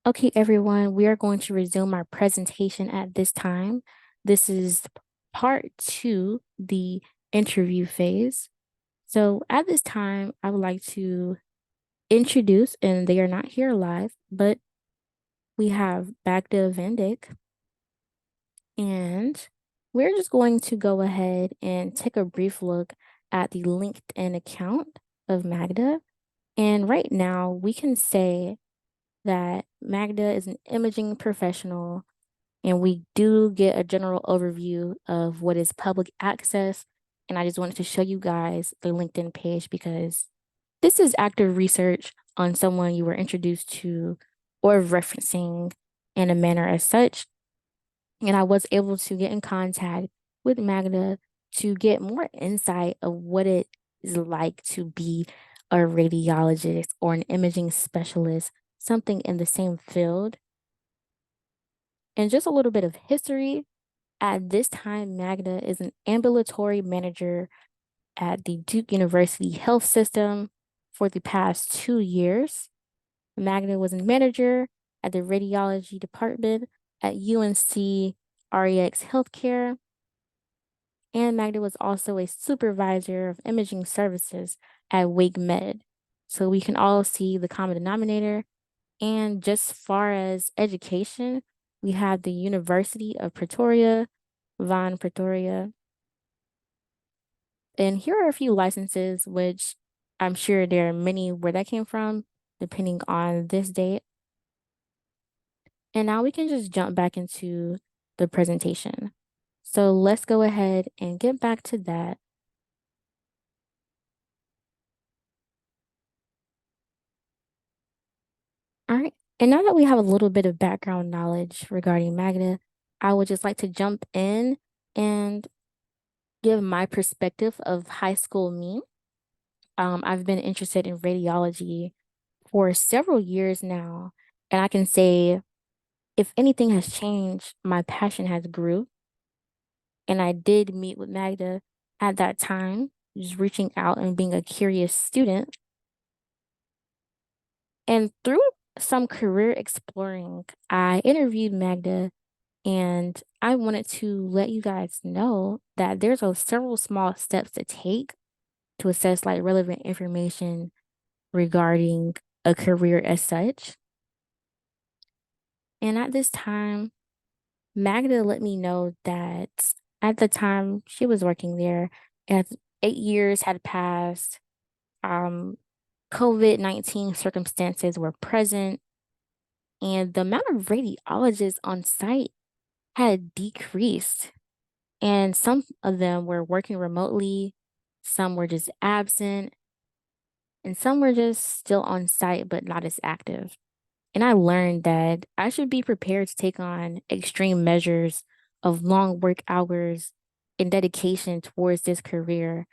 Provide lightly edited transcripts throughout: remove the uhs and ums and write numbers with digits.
Okay, everyone, we are going to resume our presentation at this time. This is part two, the interview phase. So at this time, I would like to introduce, and they are not here live, but we have Bagda Van Dyck, and we're just going to go ahead and take a brief look at the LinkedIn account of Magda. And right now, we can say that Magda is an imaging professional, and we do get a general overview of what is public access. And I just wanted to show you guys the LinkedIn page because this is active research on someone you were introduced to or referencing in a manner as such. And I was able to get in contact with Magda to get more insight of what it is like to be a radiologist or an imaging specialist, something in the same field. And just a little bit of history. At this time, Magda is an ambulatory manager at the Duke University Health System for the past 2 years. Magda was a manager at the radiology department at UNC REX Healthcare, and Magda was also a supervisor of imaging services at Wake Med. So we can all see the common denominator. And just far as education, we have the University of Pretoria, Von Pretoria. And here are a few licenses, which I'm sure there are many where that came from, depending on this date. And now we can just jump back into the presentation. So let's go ahead and get back to that. All right. And now that we have a little bit of background knowledge regarding Magda, I would just like to jump in and give my perspective of high school me. I've been interested in radiology for several years now, and I can say if anything has changed, my passion has grew. And I did meet with Magda at that time, just reaching out and being a curious student. And through some career exploring, I interviewed Magda, and I wanted to let you guys know that there's several small steps to take to assess like relevant information regarding a career as such. And at this time, Magda let me know that at the time she was working there, as 8 years had passed, um, COVID-19 circumstances were present, and the amount of radiologists on site had decreased. And some of them were working remotely, some were just absent, and some were just still on site but not as active. And I learned that I should be prepared to take on extreme measures of long work hours and dedication towards this career.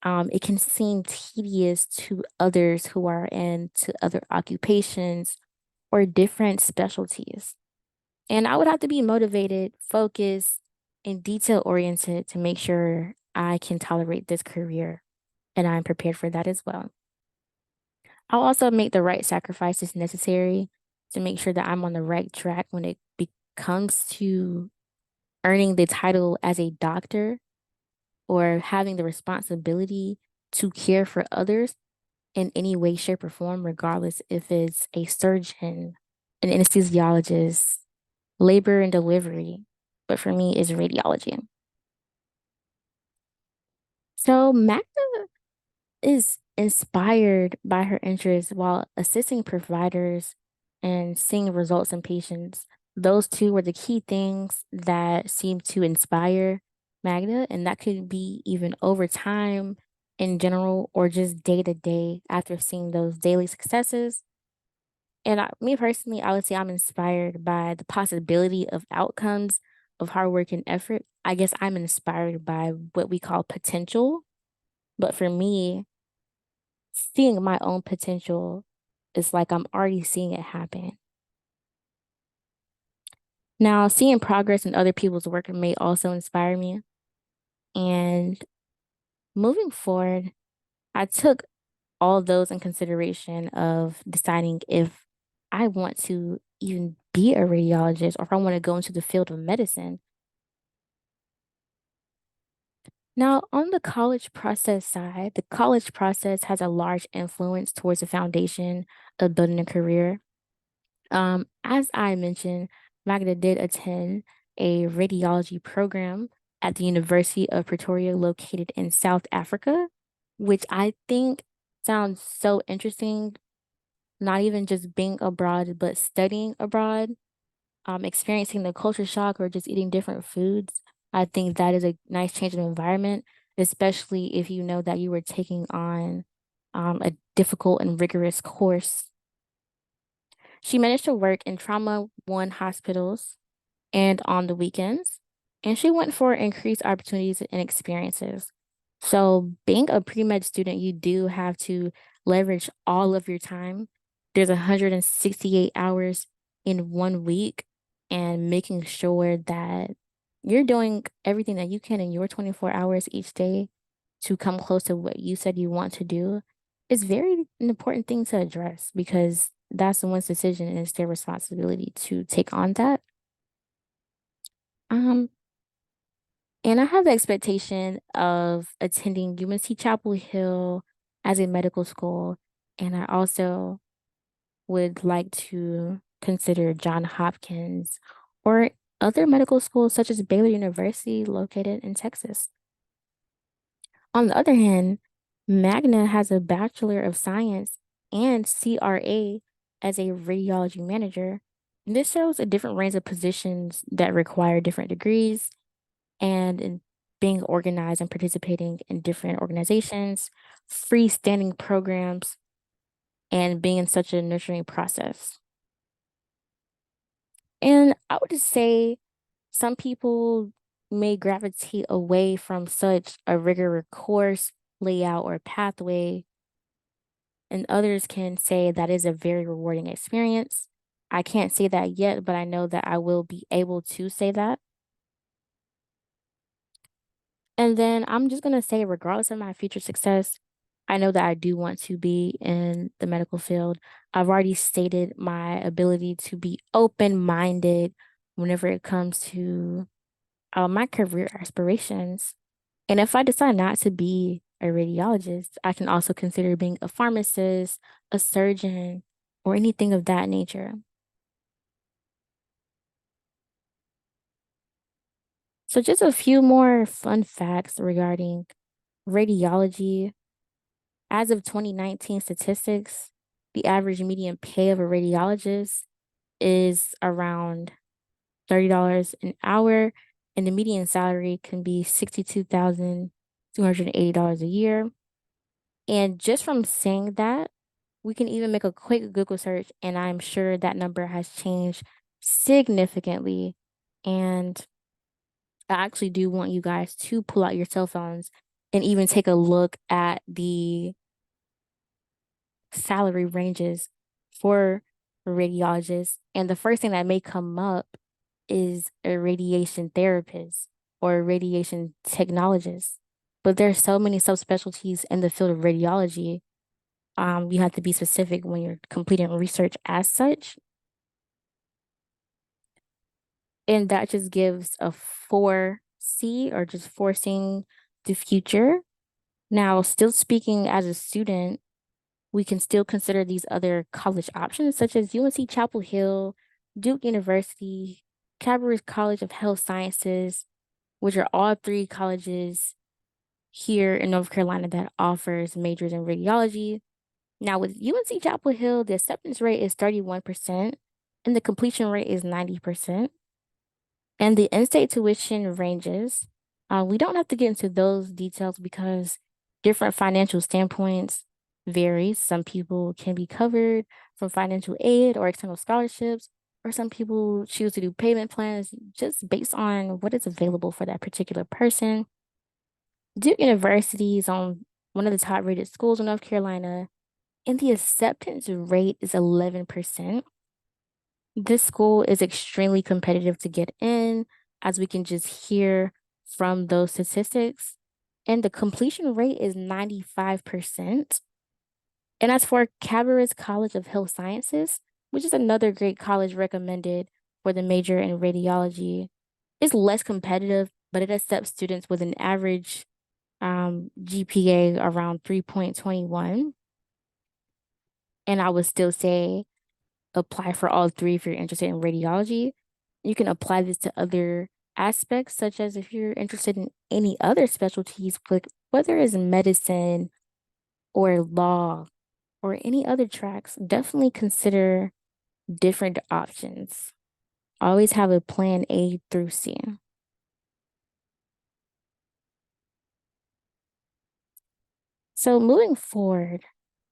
It can seem tedious to others who are into other occupations or different specialties. And I would have to be motivated, focused, and detail oriented to make sure I can tolerate this career. And I'm prepared for that as well. I'll also make the right sacrifices necessary to make sure that I'm on the right track when it comes to earning the title as a doctor or having the responsibility to care for others in any way, shape, or form, regardless if it's a surgeon, an anesthesiologist, labor and delivery. But for me, it's radiology. So Magda is inspired by her interests while assisting providers and seeing results in patients. Those two were the key things that seem to inspire Magda, and that could be even over time in general or just day to day after seeing those daily successes. And me personally, I would say I'm inspired by the possibility of outcomes of hard work and effort. I guess I'm inspired by what we call potential. But for me, seeing my own potential is like I'm already seeing it happen. Now, seeing progress in other people's work may also inspire me. And moving forward, I took all those in consideration of deciding if I want to even be a radiologist or if I want to go into the field of medicine. Now, on the college process side, the college process has a large influence towards the foundation of building a career. As I mentioned, Magda did attend a radiology program at the University of Pretoria, located in South Africa, which I think sounds so interesting. Not even just being abroad, but studying abroad, experiencing the culture shock or just eating different foods. I think that is a nice change of environment, especially if you know that you were taking on a difficult and rigorous course. She managed to work in trauma one hospitals and on the weekends, and she went for increased opportunities and experiences. So, being a pre med student, you do have to leverage all of your time. There's 168 hours in 1 week, and making sure that you're doing everything that you can in your 24 hours each day to come close to what you said you want to do is very an important thing to address because that's someone's decision and it's their responsibility to take on that. Um, and I have the expectation of attending UNC Chapel Hill as a medical school, and I also would like to consider John Hopkins or other medical schools such as Baylor University located in Texas. On the other hand, Magna has a Bachelor of Science and CRA as a radiology manager. This shows a different range of positions that require different degrees and in being organized and participating in different organizations, freestanding programs, and being in such a nurturing process. And I would just say some people may gravitate away from such a rigorous course layout or pathway, and others can say that is a very rewarding experience. I can't say that yet, but I know that I will be able to say that. And then I'm just gonna say, regardless of my future success, I know that I do want to be in the medical field. I've already stated my ability to be open-minded whenever it comes to my career aspirations. And if I decide not to be a radiologist, I can also consider being a pharmacist, a surgeon, or anything of that nature. So just a few more fun facts regarding radiology. As of 2019 statistics, the average median pay of a radiologist is around $30 an hour, and the median salary can be $62,280 a year. And just from saying that, we can even make a quick Google search, and I'm sure that number has changed significantly. And I actually do want you guys to pull out your cell phones and even take a look at the salary ranges for radiologists. And the first thing that may come up is a radiation therapist or a radiation technologist. But there's so many subspecialties in the field of radiology. You have to be specific when you're completing research as such. And that just gives a foresee or just forcing the future. Now, still speaking as a student, we can still consider these other college options, such as UNC Chapel Hill, Duke University, Cabarrus College of Health Sciences, which are all three colleges here in North Carolina that offers majors in radiology. Now, with UNC Chapel Hill, the acceptance rate is 31% and the completion rate is 90%. And the in-state tuition ranges. We don't have to get into those details because different financial standpoints vary. Some people can be covered from financial aid or external scholarships, or some people choose to do payment plans just based on what is available for that particular person. Duke University is on one of the top rated schools in North Carolina, and the acceptance rate is 11%. This school is extremely competitive to get in, as we can just hear from those statistics. And the completion rate is 95%. And as for Cabarrus College of Health Sciences, which is another great college recommended for the major in radiology. It's less competitive, but it accepts students with an average GPA around 3.21. And I would still say apply for all three if you're interested in radiology. You can apply this to other aspects, such as if you're interested in any other specialties, like whether it's medicine or law or any other tracks, definitely consider different options. Always have a plan A through C. So moving forward,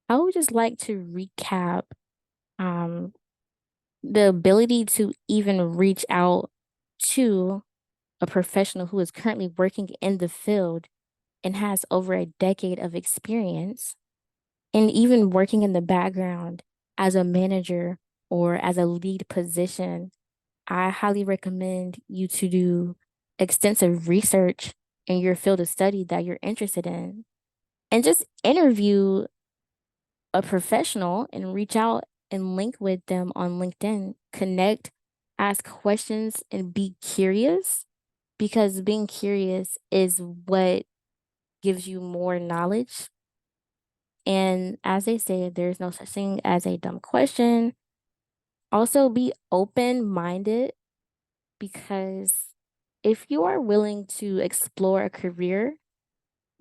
I would just like to recap um, the ability to even reach out to a professional who is currently working in the field and has over a decade of experience, and even working in the background as a manager or as a lead position. I highly recommend you to do extensive research in your field of study that you're interested in and just interview a professional and reach out and link with them on LinkedIn. Connect, ask questions, and be curious, because being curious is what gives you more knowledge. And as they say, there's no such thing as a dumb question. Also, be open minded, because if you are willing to explore a career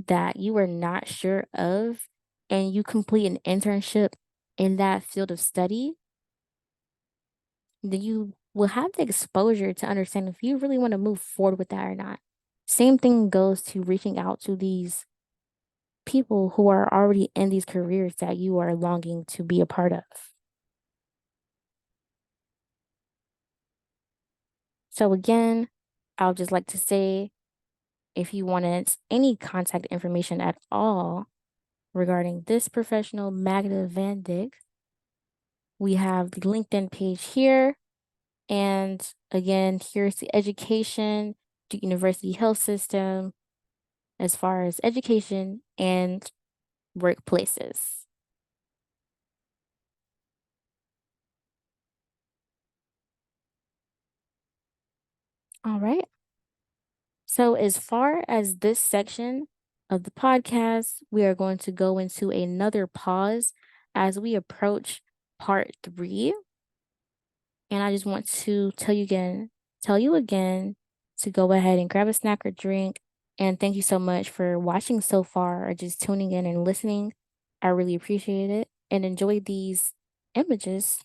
that you are not sure of and you complete an internship in that field of study, then you will have the exposure to understand if you really want to move forward with that or not. Same thing goes to reaching out to these people who are already in these careers that you are longing to be a part of. So, again, I would just like to say if you wanted any contact information at all regarding this professional, Magda Van Dyck, we have the LinkedIn page here. And again, here's the education, the university health system, as far as education and workplaces. All right. So, as far as this section of the podcast, we are going to go into another pause as we approach part three. And I just want to tell you again to go ahead and grab a snack or drink. And thank you so much for watching so far or just tuning in and listening. I really appreciate it and enjoy these images.